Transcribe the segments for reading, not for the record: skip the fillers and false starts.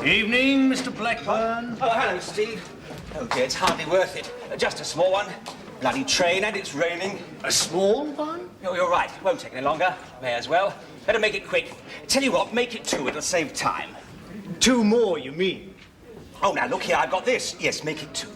Evening, Mr. Blackburn. Oh, hello, Steve. Oh, dear, it's hardly worth it. Just a small one. Bloody train, and it's raining. A small one? Oh, you're right. Won't take any longer. May as well. Better make it quick. Tell you what, make it 2. It'll save time. 2 more, you mean? Oh, now, look here. I've got this. Yes, make it 2.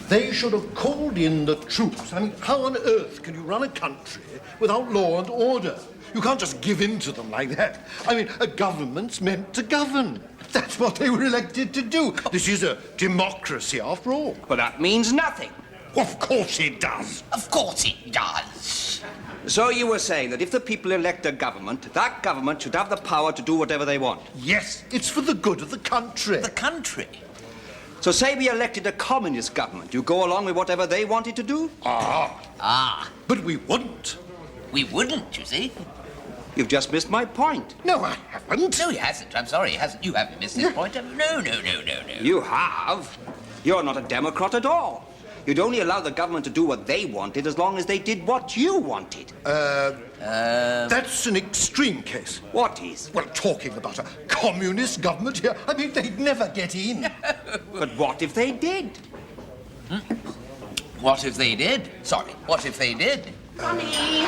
They should have called in the troops. I mean, how on earth can you run a country without law and order? You can't just give in to them like that. I mean, a government's meant to govern. That's what they were elected to do. This is a democracy, after all. But that means nothing. Of course it does. Of course it does. So you were saying that if the people elect a government, that government should have the power to do whatever they want? Yes, it's for the good of the country. The country? So say we elected a communist government. You go along with whatever they wanted to do? But we wouldn't. We wouldn't, you see. You've just missed my point. No, I haven't. No, he hasn't. I'm sorry, he hasn't. You haven't missed his point. No. You have. You're not a Democrat at all. You'd only allow the government to do what they wanted as long as they did what you wanted. That's an extreme case. What is? Well, talking about a communist government here, I mean, they'd never get in. But what if they did? What if they did? Sorry, what if they did? Ronnie,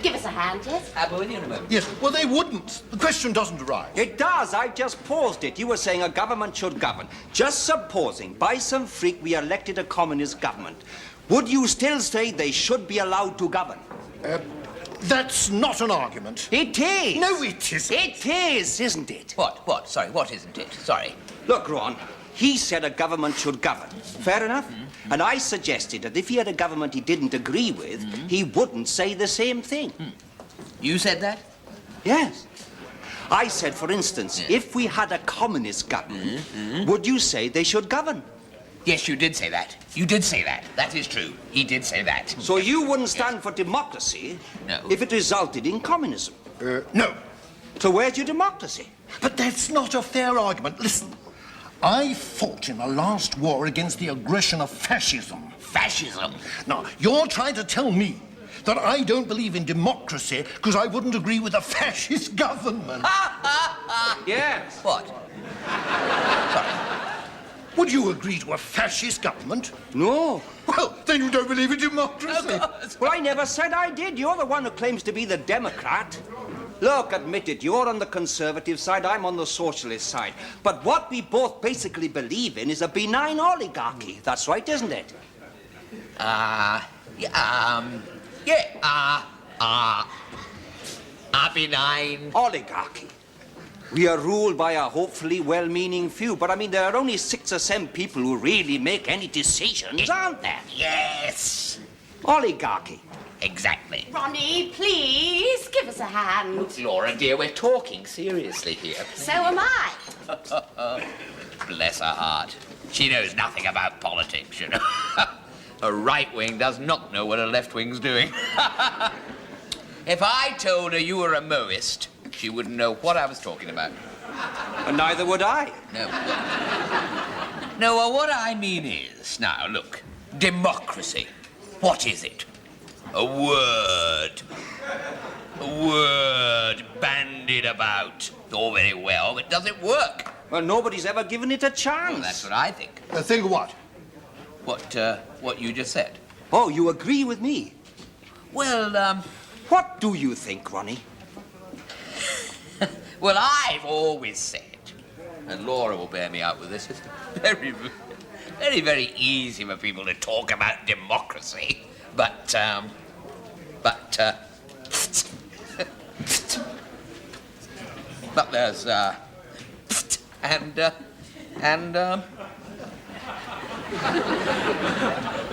give us a hand, yes? I'll go with you in a moment. Yes, well, they wouldn't. The question doesn't arise. It does. I just paused it. You were saying a government should govern. Just supposing, by some freak, we elected a communist government. Would you still say they should be allowed to govern? That's not an argument. It is. No, it isn't. It is, isn't it? What? Sorry, what isn't it? Sorry. Look, Ron, he said a government should govern. Fair enough? And I suggested that if he had a government he didn't agree with, he wouldn't say the same thing. You said that? Yes. I said, for instance, if we had a communist government, would you say they should govern? Yes, you did say that. You did say that. That is true. He did say that. So you wouldn't stand for democracy No. if it resulted in communism? No. So where's your democracy? But that's not a fair argument. Listen, I fought in the last war against the aggression of fascism. Fascism? Now, you're trying to tell me that I don't believe in democracy because I wouldn't agree with a fascist government. Yes. What? Would you agree to a fascist government? No. Well, then you don't believe in democracy. Well, I never said I did. You're the one who claims to be the Democrat. Look, admit it, you're on the conservative side, I'm on the socialist side. But what we both basically believe in is a benign oligarchy. That's right, isn't it? A benign... Oligarchy. We are ruled by a hopefully well-meaning few, but I mean, there are only 6 or 7 people who really make any decisions, aren't there? Yes. Oligarchy. Exactly. Ronnie, please give us a hand. Laura, dear, we're talking seriously here. So am I. Bless her heart. She knows nothing about politics, you know. A right wing does not know what a left wing's doing. If I told her you were a Moist, she wouldn't know what I was talking about. And neither would I. No, well, what I mean is, now, look, democracy. What is it? A word bandied about. All very well, but does it work? Well, nobody's ever given it a chance. Well, that's what I think. Think of what? What you just said. Oh, you agree with me? Well, What do you think, Ronnie? well, I've always said, and Laura will bear me out with this, it's very, very easy for people to talk about democracy, but there's,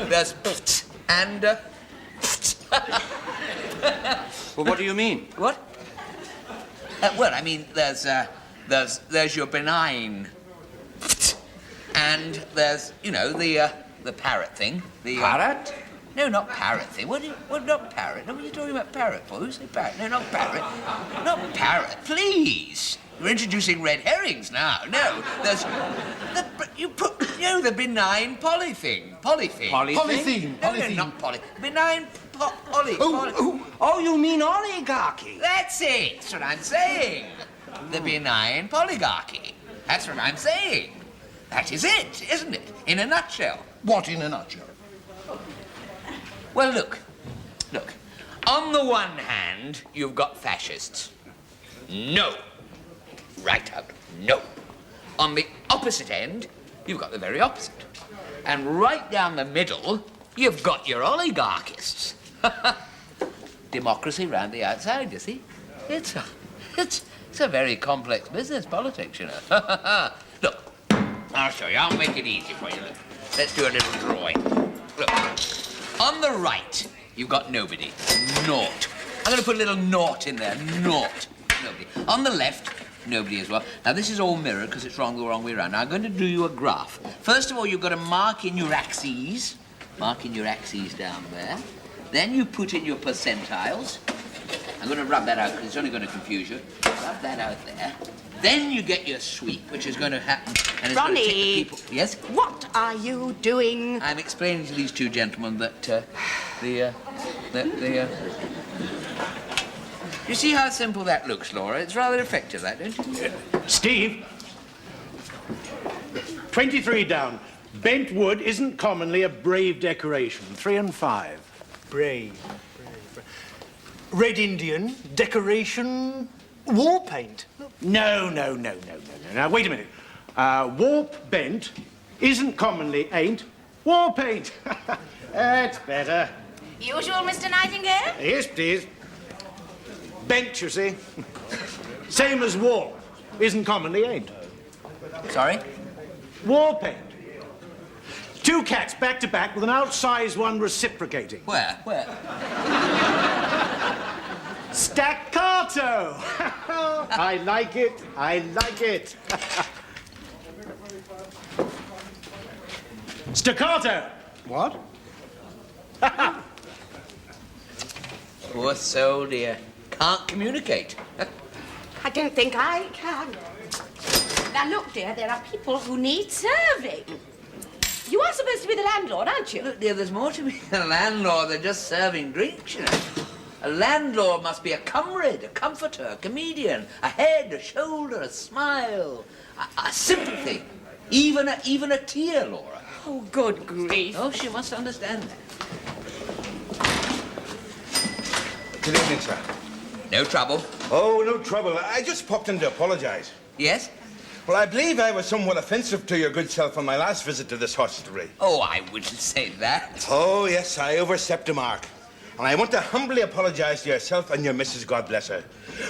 there's, Well, what do you mean? What? Well, I mean, there's your benign, and there's, you know, the parrot thing. The Parrot? No, not parrot thing. What not parrot? No, what are you talking about parrot for? Who said parrot? No, not parrot. Not parrot, please. You're introducing red herrings now. No, there's the benign poly thing. Polythene. No, not poly. Benign poly. Oh, you mean oligarchy? That's it. That's what I'm saying. the benign oligarchy. That's what I'm saying. That is it, isn't it? In a nutshell. What in a nutshell? Well, look. On the one hand, you've got fascists. No. Right out. No. On the opposite end, you've got the very opposite. And right down the middle, you've got your oligarchists. Democracy round the outside, you see? It's a very complex business, politics, you know. Look, I'll show you. I'll make it easy for you. Look. Let's do a little drawing. Look. On the right, you've got nobody. Naught. I'm going to put a little naught in there. Naught. Nobody. On the left, nobody as well. Now, this is all mirror because it's wrong the wrong way around. Now, I'm going to do you a graph. First of all, you've got to mark in your axes. Mark in your axes down there. Then you put in your percentiles. I'm going to rub that out because it's only going to confuse you. Rub that out there. Then you get your sweep, which is going to happen. And it's Ronnie! going to take the people... Yes? What are you doing? I'm explaining to these two gentlemen that, You see how simple that looks, Laura? It's rather effective, that, don't you? Steve. 23 down. Bent wood isn't commonly a brave decoration. 3 and 5. Brave. Red Indian, decoration, war paint. No. Now, wait a minute. Warp bent isn't commonly ain't war paint. That's better. Usual, Mr. Nightingale? Yes, please. Bent, you see. Same as war. Isn't commonly ain't. Sorry? War paint. 2 cats back to back with an outsized one reciprocating. Where? Staccato! I like it. Staccato! What? Poor soul, dear. Can't communicate. I don't think I can. Now, look, dear, there are people who need serving. You are supposed to be the landlord, aren't you? Look, dear, there's more to be a landlord than just serving drinks, you know. A landlord must be a comrade, a comforter, a comedian, a head, a shoulder, a smile, a sympathy, even a tear, Laura. Oh, good grief. Oh, she must understand that. Good evening, sir. No trouble. Oh, no trouble. I just popped in to apologise. Yes? Well, I believe I was somewhat offensive to your good self on my last visit to this hostelry. Oh, I wouldn't say that. Oh, yes, I overstepped the mark. And I want to humbly apologise to yourself and your missus, God bless her.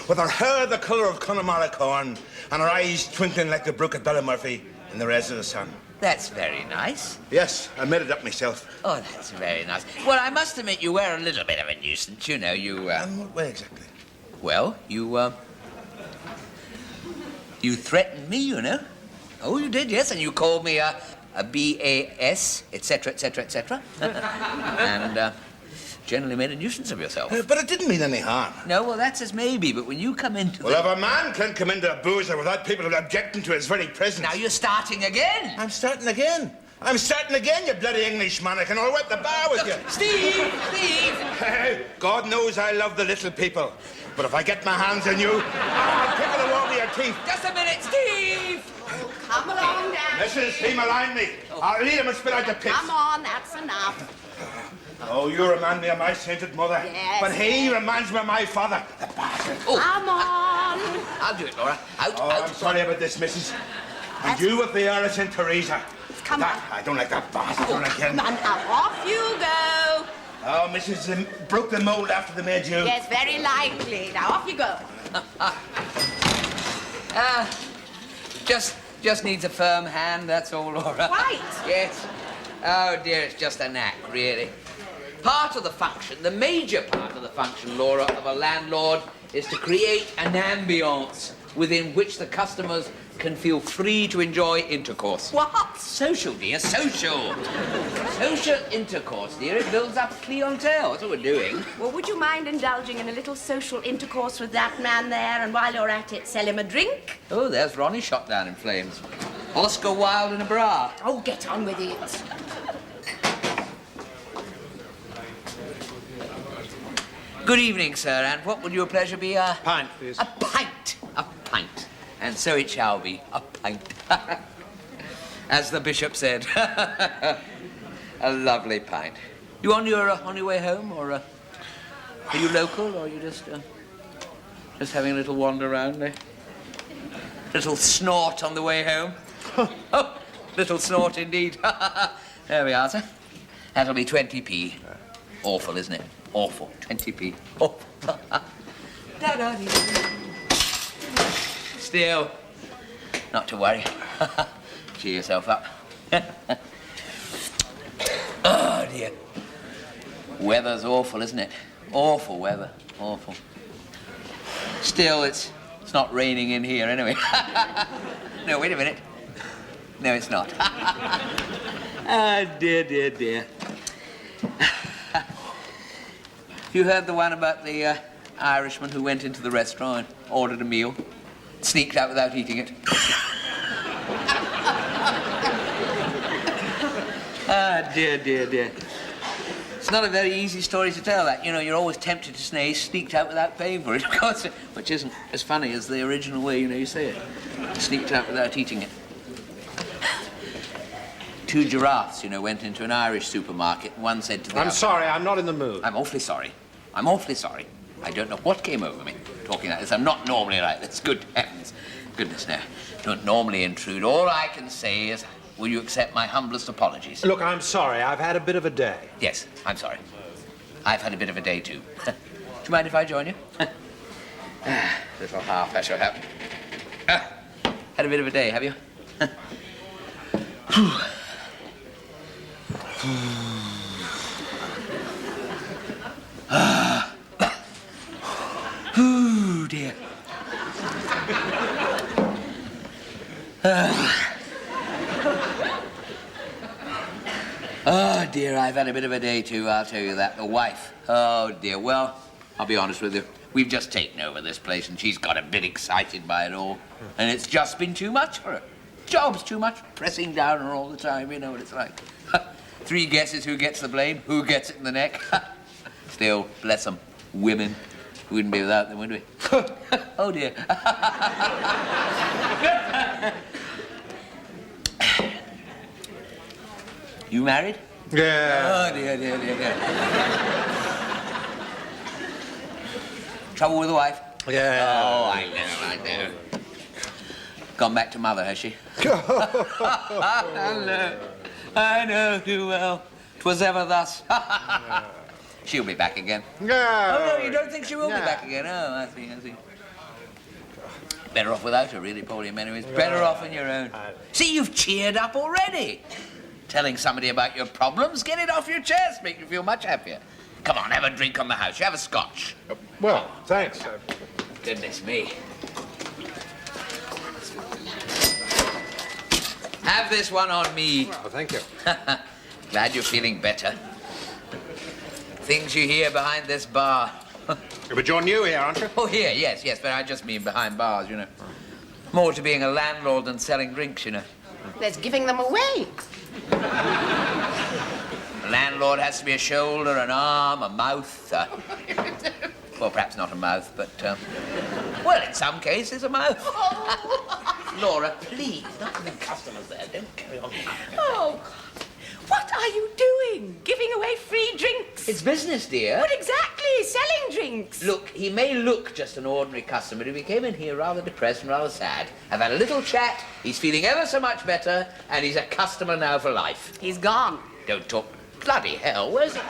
With her hair the colour of Connemara corn and her eyes twinkling like the brook at Ballymurphy in the rays of the sun. That's very nice. Yes, I made it up myself. Oh, that's very nice. Well, I must admit you were a little bit of a nuisance, you know. You, In what way exactly? Well, you threatened me, you know. Oh, you did, yes, and you called me a BAS, etc., etc., etc. And generally made a nuisance of yourself. But it didn't mean any harm. No, well, that's as maybe, but when you come into Well, if a man can't come into a boozer without people objecting to his very presence... Now you're starting again. I'm starting again, you bloody English mannequin. I'll wipe the bar with you. Steve! Hey, God knows I love the little people. But if I get my hands on you, I'll tickle the wall with your teeth. Just a minute, Steve! Oh, come along, Dad. Mrs. He malign me. I'll lead him and spit out the pits. Come on, that's enough. Oh, you remind me of my sainted mother. Yes. But he reminds me of my father, the bastard. Oh, Come on. I'll do it, Laura. Out. I'm sorry about this, Mrs. And you with the heiress in Teresa. Come on. I don't like that bastard. I don't like him. Come on, now, off you go. Oh, Mrs. Broke the mould after they made you. Yes, very likely. Now, off you go. Just needs a firm hand, that's all, Laura. Right. Yes. Oh, dear, it's just a knack, really. Part of the function, the major part of the function, Laura, of a landlord is to create an ambience within which the customers can feel free to enjoy intercourse. What? Social, dear, social. Social intercourse, dear. It builds up clientele. That's what we're doing. Well, would you mind indulging in a little social intercourse with that man there, and while you're at it, sell him a drink? Oh, there's Ronnie shot down in flames. Oscar Wilde in a bra. Oh, get on with it. Good evening, sir, and what would your pleasure be? Pint, please. A pint. A pint. And so it shall be, a pint. As the bishop said. A lovely pint. You on your way home, or are you local, or are you just having a little wander around there? Little snort on the way home. Oh, little snort indeed. There we are, sir. That'll be 20p. Awful, isn't it? Awful. 20p. Awful. Da-da-dee. Still, not to worry. Cheer yourself up. Oh, dear. Weather's awful, isn't it? Awful weather. Awful. Still, it's not raining in here anyway. No, wait a minute. No, it's not. Ah, dear, dear, dear. You heard the one about the Irishman who went into the restaurant and ordered a meal, sneaked out without eating it? Ah, dear, dear, dear. It's not a very easy story to tell, that. You know, you're always tempted to say sneaked out without paying for it, of course, which isn't as funny as the original way, you know, you say it. Sneaked out without eating it. 2 giraffes, you know, went into an Irish supermarket, and one said to the other... I'm sorry, I'm not in the mood. I'm awfully sorry. I'm awfully sorry. I don't know what came over me talking like this. I'm not normally like this. Good heavens. Goodness, no. Don't normally intrude. All I can say is, will you accept my humblest apologies? Look, I'm sorry. I've had a bit of a day. Yes, I'm sorry. I've had a bit of a day, too. Do you mind if I join you? Little half, I shall have. Had a bit of a day, have you? Oh, dear. Oh, dear, I've had a bit of a day, too, I'll tell you that. The wife. Oh, dear. Well, I'll be honest with you. We've just taken over this place, and she's got a bit excited by it all. And it's just been too much for her. Job's too much. Pressing down her all the time, you know what it's like. 3 guesses who gets the blame, who gets it in the neck. Still, bless them, women. We wouldn't be without them, would we? Oh, dear. You married? Yeah. Oh, dear, dear, dear, dear. Trouble with the wife? Yeah. Oh, I know. Gone back to mother, has she? I know too well. 'Twas ever thus. She'll be back again. Yeah. Oh, no, you don't think she will be back again? Oh, I see. Better off without her, really, Paulie, in many ways. Better off on your own. See, you've cheered up already. Telling somebody about your problems, get it off your chest, make you feel much happier. Come on, have a drink on the house. You have a scotch. Well, thanks. Goodness me. Have this one on me. Oh, thank you. Glad you're feeling better. Things you hear behind this bar. But you're new here, aren't you? Oh, here, yes, but I just mean behind bars, you know. More to being a landlord than selling drinks, you know. There's giving them away. A landlord has to be a shoulder, an arm, a mouth. Well, perhaps not a mouth, but, well, in some cases, a mouth. Laura, please, not the customers there. Don't carry on. Oh, what are you doing? Giving away free drinks? It's business, dear. What exactly? Selling drinks? Look, he may look just an ordinary customer, but he came in here rather depressed and rather sad. I've had a little chat, he's feeling ever so much better, and he's a customer now for life. He's gone. Don't talk. Bloody hell, where's he?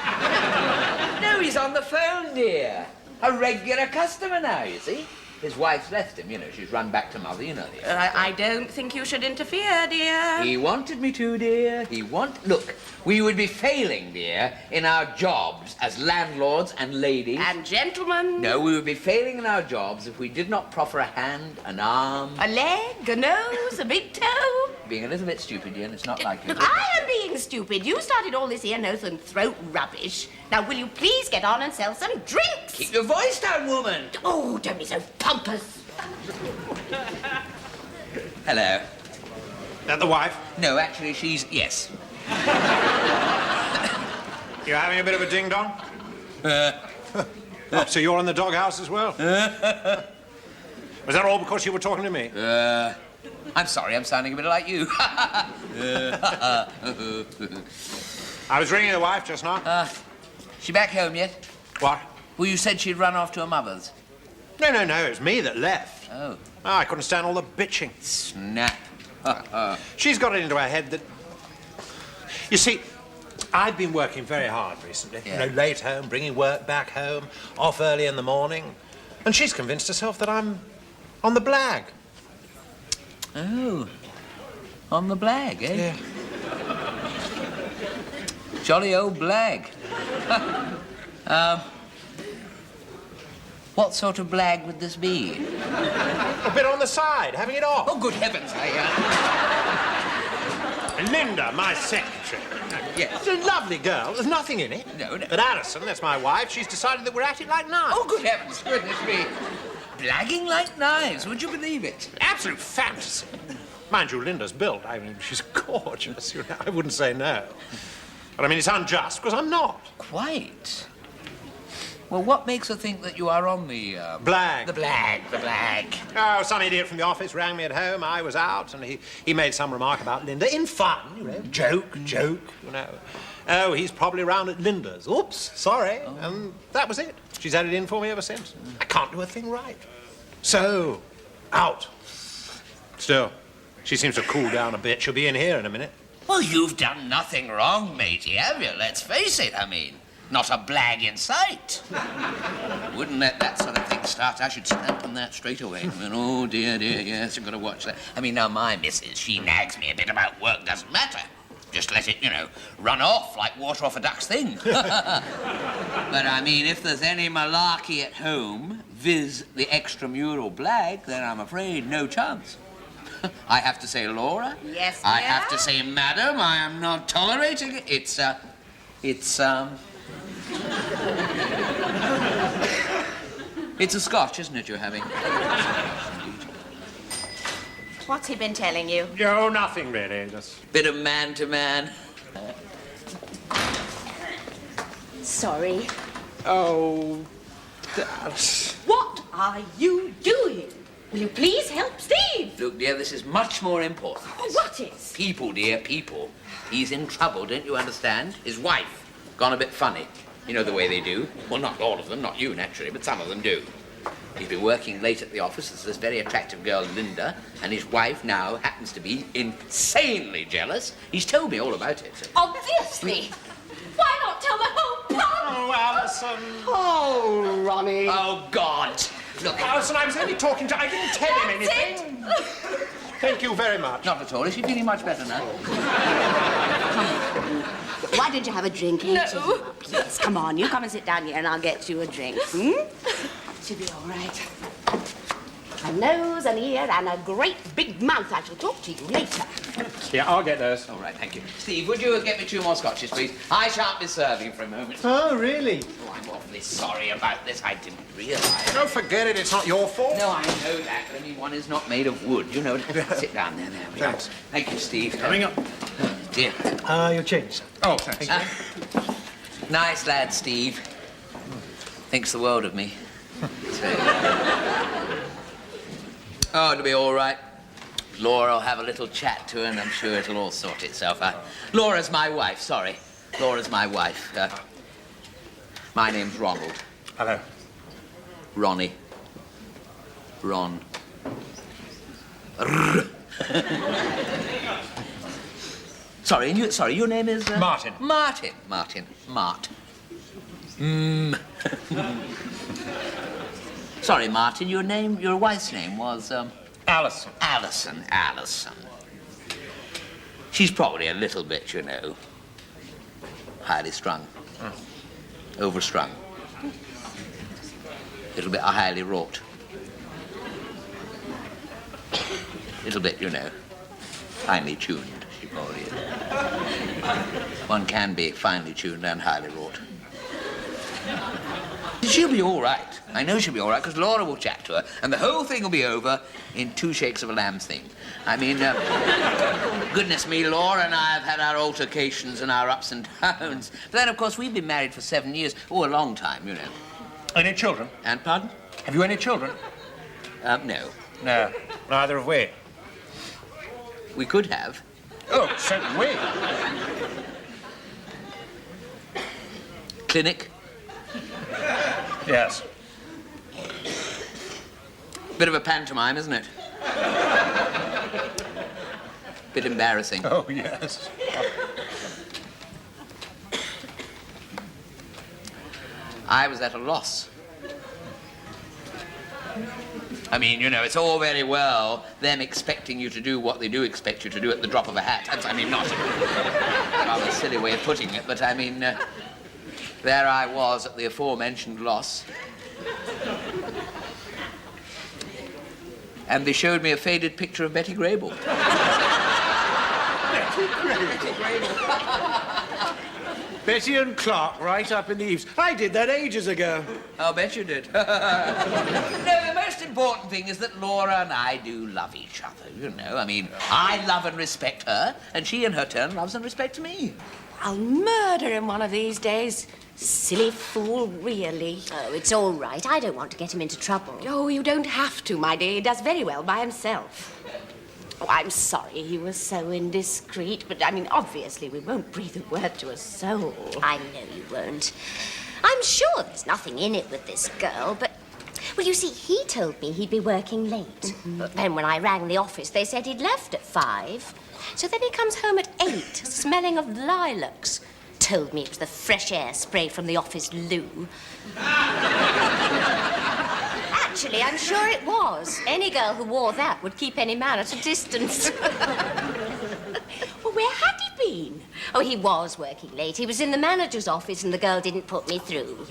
No, he's on the phone, dear. A regular customer now, you see. His wife's left him, you know. She's run back to mother, you know. I don't think you should interfere, dear. He wanted me to, dear. Look, we would be failing, dear, in our jobs as landlords and ladies. And gentlemen. No, we would be failing in our jobs if we did not proffer a hand, an arm. A leg, a nose, a big toe. Being a little bit stupid, dear, and it's not like you. Look, I am being stupid. You started all this ear, nose, and throat rubbish. Now, will you please get on and sell some drinks? Keep your voice down, woman. Oh, don't be so pompous. Hello. That the wife? No, actually, she's... Yes. You having a bit of a ding-dong? Oh, so you're in the doghouse as well? Was that all because you were talking to me? I'm sorry, I'm sounding a bit like you. I was ringing the wife just now. She back home yet? What? Well, you said she'd run off to her mother's. No, it was me that left. Oh. I couldn't stand all the bitching. Snap. She's got it into her head that... You see, I've been working very hard recently. Yeah. You know, late home, bringing work back home, off early in the morning. And she's convinced herself that I'm on the blag. Oh. On the blag, eh? Yeah. Jolly old blag. What sort of blag would this be? A bit on the side, having it off. Oh, good heavens, Linda, my secretary. Yes. She's a lovely girl. There's nothing in it. No. But Alison, that's my wife, she's decided that we're at it like knives. Oh, good heavens, goodness me. Blagging like knives, would you believe it? Absolute fantasy. Mind you, Linda's built. I mean, she's gorgeous. You know, I wouldn't say no. But I mean, it's unjust, because I'm not. Quite. Well, what makes her think that you are on the... Blag. The blag. Oh, some idiot from the office rang me at home. I was out, and he made some remark about Linda in fun, you know, joke, you know. Oh, he's probably around at Linda's. Oops, sorry. Oh. And that was it. She's had it in for me ever since. I can't do a thing right. So, out. Still, she seems to cool down a bit. She'll be in here in a minute. Well, you've done nothing wrong, matey, have you? Let's face it, I mean. Not a blag in sight. Wouldn't let that sort of thing start. I should snap on that straight away. And, oh, dear, yes, I've got to watch that. I mean, now, my missus, she nags me a bit about work. Doesn't matter. Just let it, you know, run off like water off a duck's thing. But, I mean, if there's any malarkey at home, viz. The extramural blag, then I'm afraid no chance. I have to say, Laura. Yes, I have to say, madam, I am not tolerating it. It's a scotch, isn't it, you're having? What's he been telling you? Oh, nothing really, just... Bit of man-to-man. Sorry. Oh, What are you doing? Will you please help Steve? Look, dear, this is much more important. Oh, what is? People, dear, people. He's in trouble, don't you understand? His wife. Gone a bit funny. You know the way they do. Well, not all of them, not you, naturally, but some of them do. He's been working late at the office. There's this very attractive girl, Linda, and his wife now happens to be insanely jealous. He's told me all about it. Obviously. Why not tell the whole pub? Oh, Alison. Oh, Ronnie. Oh, God. Look, Alison, I was only talking to... I didn't tell him That's anything. Thank you very much. not at all. Is she feeling much better now? Why don't you have a drink, No. Yes, come on. You come and sit down here and I'll get you a drink. She'll be all right. A nose, an ear, and a great big mouth. I shall talk to you later. Yeah, I'll get those. All right, thank you. Steve, would you get me 2 more scotches, please? I shan't be serving for a moment. Oh, really? Oh, I'm awfully sorry about this. I didn't realise. Don't forget it, it's not your fault. No, I know that. I mean, one is not made of wood. You know, sit down there. There we are. Thanks. Thank you, Steve. Coming up. Dear. Your change, sir. Oh, thanks. Nice lad, Steve. Thinks the world of me. Oh, it'll be all right. Laura will have a little chat to her, and I'm sure it'll all sort itself out. Laura's my wife, sorry. Laura's my wife. My name's Ronald. Hello. Ronnie. Ron. Sorry, your name is... Martin. Martin. Mart. Sorry, Martin, your wife's name was, Alison. Alison. She's probably a little bit, you know, highly strung. Overstrung. Little bit highly wrought. Little bit, you know, finely tuned. She probably is. One can be finely tuned and highly wrought. She'll be all right. I know she'll be all right, because Laura will chat to her, and the whole thing will be over in 2 shakes of a lamb's thing. I mean, goodness me, Laura and I have had our altercations and our ups and downs. But then, of course, we've been married for 7 years. Oh, a long time, you know. Any children? And pardon? Have you any children? No. No, neither have we. We could have. Oh, so can we. Clinic. Yes. Bit of a pantomime, isn't it? Bit embarrassing. Oh, yes. I was at a loss. I mean, you know, it's all very well them expecting you to do what they do expect you to do at the drop of a hat. That's, I mean, not a rather silly way of putting it, but I mean, there I was at the aforementioned loss. And they showed me a faded picture of Betty Grable. Betty and Clark right up in the eaves. I did that ages ago. I'll bet you did. No, the most important thing is that Laura and I do love each other, you know. I mean, I love and respect her, and she in her turn loves and respects me. I'll murder him one of these days. Silly fool, really. Oh, it's all right. I don't want to get him into trouble. Oh, you don't have to, my dear. He does very well by himself. Oh, I'm sorry he was so indiscreet, but, I mean, obviously we won't breathe a word to a soul. I know you won't. I'm sure there's nothing in it with this girl, but... Well, you see, he told me he'd be working late. Mm-hmm. But then when I rang the office, they said he'd left at 5. So then he comes home at 8, smelling of lilacs. Told me it was the fresh air spray from the office loo. Actually, I'm sure it was. Any girl who wore that would keep any man at a distance. Well, where had he been? Oh, he was working late. He was in the manager's office and the girl didn't put me through.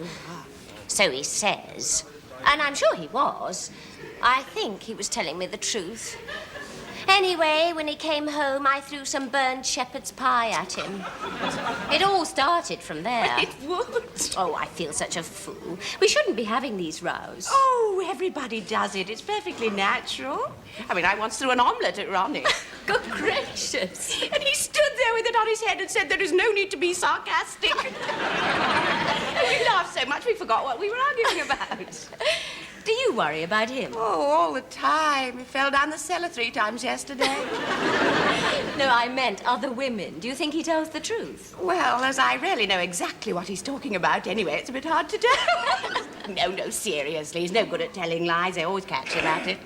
So he says. And I'm sure he was. I think he was telling me the truth. Anyway, when he came home, I threw some burned shepherd's pie at him. It all started from there. It would. Oh, I feel such a fool. We shouldn't be having these rows. Oh, everybody does it. It's perfectly natural. I mean, I once threw an omelette at Ronnie. Good gracious. And he stood there with it on his head and said there is no need to be sarcastic. And we laughed so much we forgot what we were arguing about. Do you worry about him? Oh, all the time. He fell down the cellar 3 times yesterday. No, I meant other women. Do you think he tells the truth? Well, as I really know exactly what he's talking about anyway, it's a bit hard to tell. No, seriously. He's no good at telling lies. I always catch him at it.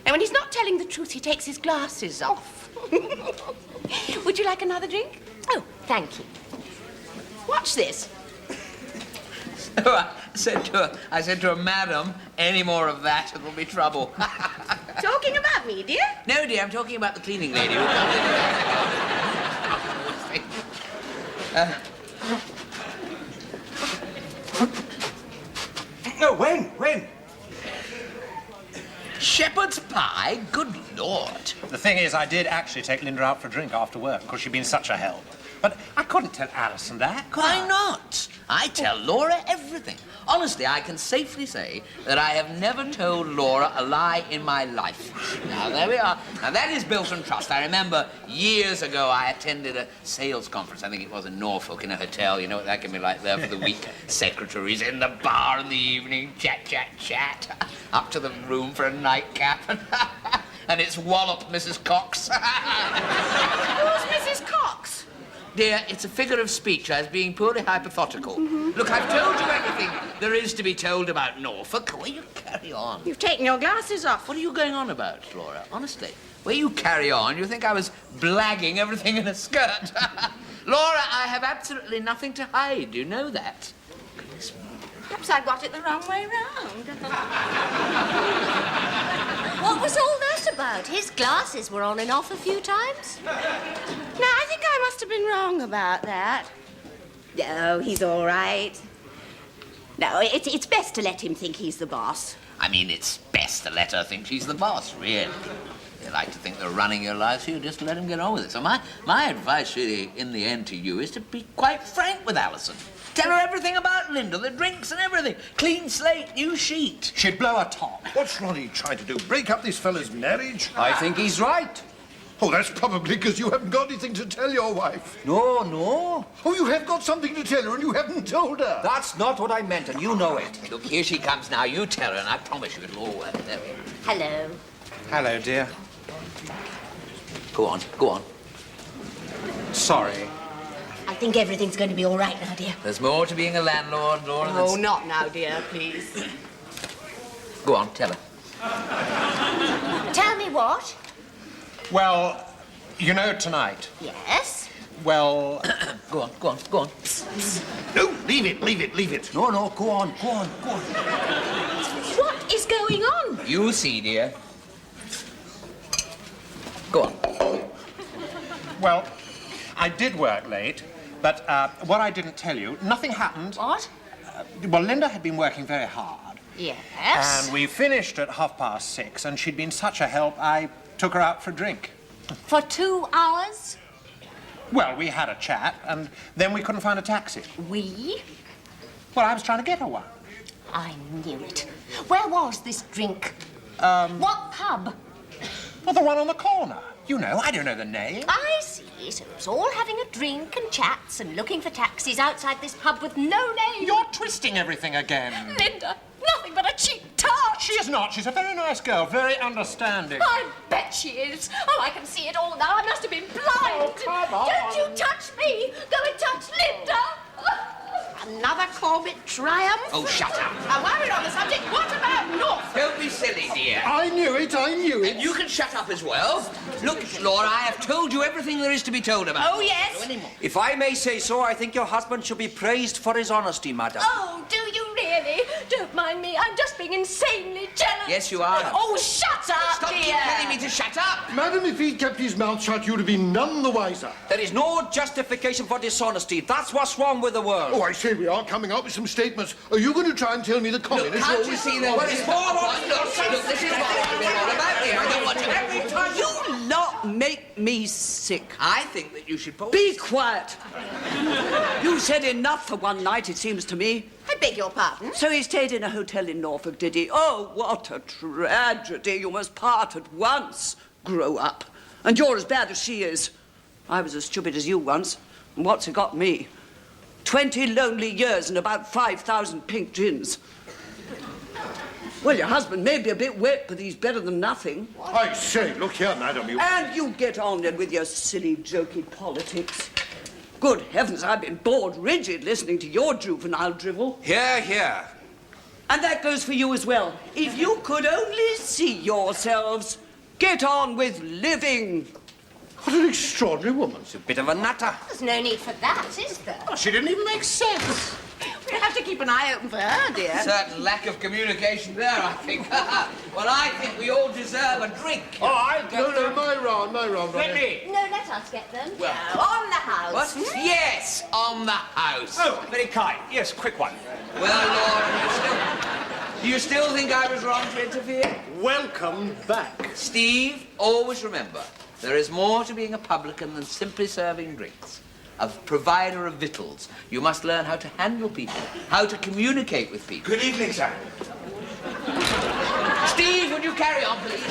And when he's not telling the truth, he takes his glasses off. Would you like another drink? Oh, thank you. Watch this. So I said to her, Madam, any more of that, it'll be trouble. Talking about me, dear? No, dear, I'm talking about the cleaning lady who comes in. No, when? Shepherd's pie? Good Lord. The thing is, I did actually take Linda out for a drink after work, because she'd been such a help. But I couldn't tell Alison that. Why not? I tell Laura everything. Honestly, I can safely say that I have never told Laura a lie in my life. Now, there we are. Now, that is built on trust. I remember years ago I attended a sales conference. I think it was in Norfolk in a hotel. You know what that can be like there for the week. Secretaries in the bar in the evening, chat. Up to the room for a nightcap. And it's wallop Mrs. Cox. Who's Mrs. Cox? Dear, it's a figure of speech. I was being purely hypothetical. Look, I've told you everything there is to be told about Norfolk. Will you carry on? You've taken your glasses off. What are you going on about, Laura? Honestly. Will you carry on? You think I was blagging everything in a skirt? Laura, I have absolutely nothing to hide. You know that. Goodness me. Perhaps I got it the wrong way round. What was all that about? His glasses were on and off a few times. No, I think I must have been wrong about that. No, he's all right. No, it's best to let him think he's the boss. I mean, it's best to let her think she's the boss, really. They like to think they're running your life, so you just let them get on with it. So my advice, really, in the end to you, is to be quite frank with Alison. Tell her everything about Linda, the drinks and everything. Clean slate, new sheet. She'd blow a top. What's Ronnie trying to do? Break up this fella's marriage? I think he's right. Oh, that's probably because you haven't got anything to tell your wife. No, no. Oh, you have got something to tell her and you haven't told her. That's not what I meant, and you know it. Look, here she comes now. You tell her, and I promise you it'll all work. There we are. Hello. Hello, dear. Go on, go on. Sorry. I think everything's going to be all right now, dear. There's more to being a landlord, Laura. Oh, not now, dear, please. Go on, tell her. Tell me what? Well, you know, tonight. Yes? Well, Go on, go on, go on. No, leave it, leave it, leave it. No, no, go on, go on, go on. What is going on? You see, dear. Go on. well, I did work late, but what I didn't tell you, nothing happened. What? Well, Linda had been working very hard. Yes? And we finished at 6:30, and she'd been such a help, I took her out for a drink. For 2 hours? Well, we had a chat, and then we couldn't find a taxi. We? Well, I was trying to get her one. I knew it. Where was this drink? What pub? Well, the one on the corner. You know, I don't know the name. I see. So it was all having a drink and chats and looking for taxis outside this pub with no name. You're twisting everything again. Linda, nothing but a cheap tart. She is not. She's a very nice girl, very understanding. I bet she is. Oh, I can see it all now. I must have been blind. Oh, come on. Don't you touch me. Go and touch Linda. Another Corbett triumph? Oh, shut up. And while we're on the subject, what about North? Don't be silly, dear. I knew it, I knew it. You can shut up as well. Look, Laura, I have told you everything there is to be told about. Oh, yes? If I may say so, I think your husband should be praised for his honesty, madam. Oh, do you really? Don't mind me. I'm just being insanely jealous. Yes, you are. Oh, shut up, Stop dear. telling me to shut up. Madam, if he'd kept his mouth shut, you'd have been none the wiser. There is no justification for dishonesty. That's what's wrong with the world. Oh, I say we are coming up with some statements. Are you going to try and tell me the Look, communists... can't you see that? Well, it's more on... Look, this is what I've been all about here. I don't want to... Every time you... You lot make me sick. I think that you should... Be quiet. You said enough for one night, it seems to me. I beg your pardon? So he stayed in a hotel in Norfolk, did he? Oh, what a tragedy. You must part at once. Grow up. And you're as bad as she is. I was as stupid as you once. And what's it got me? 20 lonely years and about 5,000 pink gins. Well, your husband may be a bit wet, but he's better than nothing. I say, look here, madam, you... And you get on then with your silly, jokey politics. Good heavens, I've been bored rigid listening to your juvenile drivel. Here, here. And that goes for you as well. If you could only see yourselves get on with living. What an extraordinary woman. It's a bit of a nutter. There's no need for that, is there? Oh, she didn't even make sense. We'll have to keep an eye open for her, dear. Certain lack of communication there, I think. Well, I think we all deserve a drink. Oh, I No, my round, Let Ronnie. me. No, let us get them. Well, On the house. what? Yes, on the house. Oh, very kind. Yes, quick one. Well, Lord, you still think I was wrong to interfere? Welcome back. Steve, always remember, there is more to being a publican than simply serving drinks. A provider of victuals. You must learn how to handle people, how to communicate with people. Good evening, sir. Steve, would you carry on, please?